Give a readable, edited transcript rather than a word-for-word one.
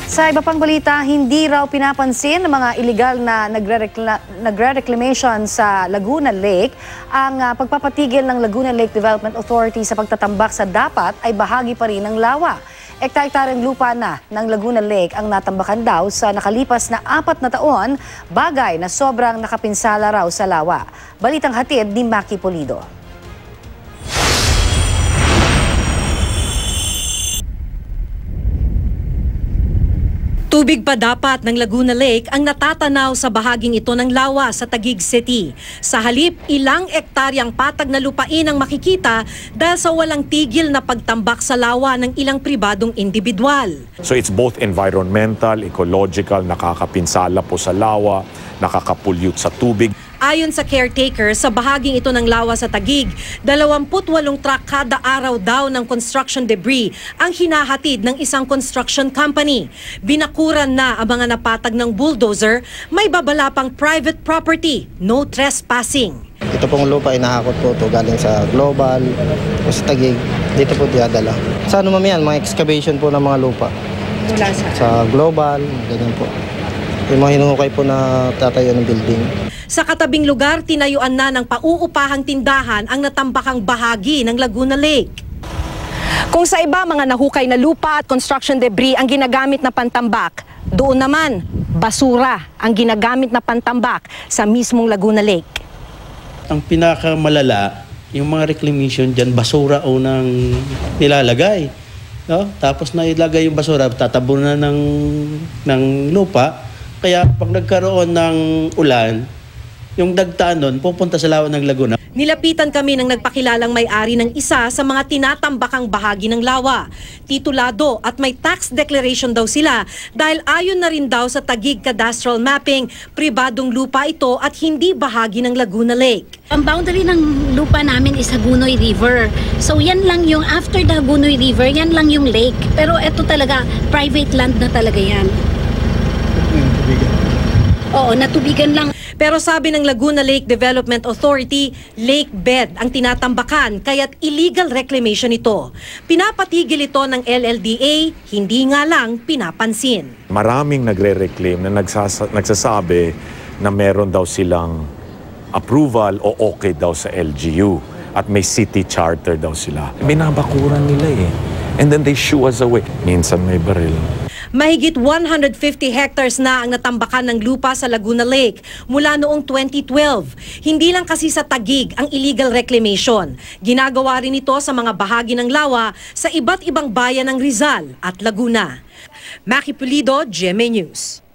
Sa iba pang balita, hindi raw pinapansin ng mga illegal na nagre-reclamation sa Laguna Lake. Ang pagpapatigil ng Laguna Lake Development Authority sa pagtatambak sa dapat ay bahagi pa rin ng lawa. Ekta-ektaryang lupa na ng Laguna Lake ang natambakan daw sa nakalipas na 4 na taon, bagay na sobrang nakapinsala raw sa lawa. Balitang hatid ni Maki Pulido. Tubig pa dapat ng Laguna Lake ang natatanaw sa bahaging ito ng lawa sa Taguig City. Sa halip, ilang ektaryang patag na lupain ang makikita dahil sa walang tigil na pagtambak sa lawa ng ilang pribadong individual. So it's both environmental, ecological, nakakapinsala po sa lawa, nakakapollute sa tubig. Ayon sa caretaker, sa bahaging ito ng lawa sa Taguig, 28 truck kada araw daw ng construction debris ang hinahatid ng isang construction company. Binakuran na ang mga napatag ng bulldozer, may babala pang private property, no trespassing. Ito pong lupa, inahakot po ito galing sa Global o sa Taguig. Dito po dinadala. Sa ano mamiyan, mga excavation po ng mga lupa. Mula sa Global, ganyan po. Yung mga hinuhukay po na tatayo ng building. Sa katabing lugar, tinayuan na ng pauupahang tindahan ang natambakang bahagi ng Laguna Lake. Kung sa iba, mga nahukay na lupa at construction debris ang ginagamit na pantambak, doon naman, basura ang ginagamit na pantambak sa mismong Laguna Lake. Ang pinakamalala, yung mga reclamation dyan, basura unang nilalagay. No? Tapos nailagay yung basura, tatabunan ng lupa. Kaya pag nagkaroon ng ulan, yung dagtaan doon, pupunta sa lawa ng Laguna. Nilapitan kami ng nagpakilalang may-ari ng isa sa mga tinatambakang bahagi ng lawa. Titulado at may tax declaration daw sila dahil ayon na rin daw sa Taguig Cadastral Mapping, pribadong lupa ito at hindi bahagi ng Laguna Lake. Ang boundary ng lupa namin is Hagunoy River. So yan lang yung after the Hagunoy River, yan lang yung lake. Pero ito talaga, private land na talaga yan. Oo, natubigan lang. Pero sabi ng Laguna Lake Development Authority, lake bed ang tinatambakan kaya't illegal reclamation ito. Pinapatigil ito ng LLDA, hindi nga lang pinapansin. Maraming nagre-reclaim na nagsasabi na meron daw silang approval o okay daw sa LGU at may city charter daw sila. Binabakuran nila eh. And then they shoo us away. Minsan may baril. Mahigit 150 hectares na ang natambakan ng lupa sa Laguna Lake mula noong 2012. Hindi lang kasi sa Taguig ang illegal reclamation. Ginagawa rin ito sa mga bahagi ng lawa sa iba't ibang bayan ng Rizal at Laguna. Maki Pulido, GMA News.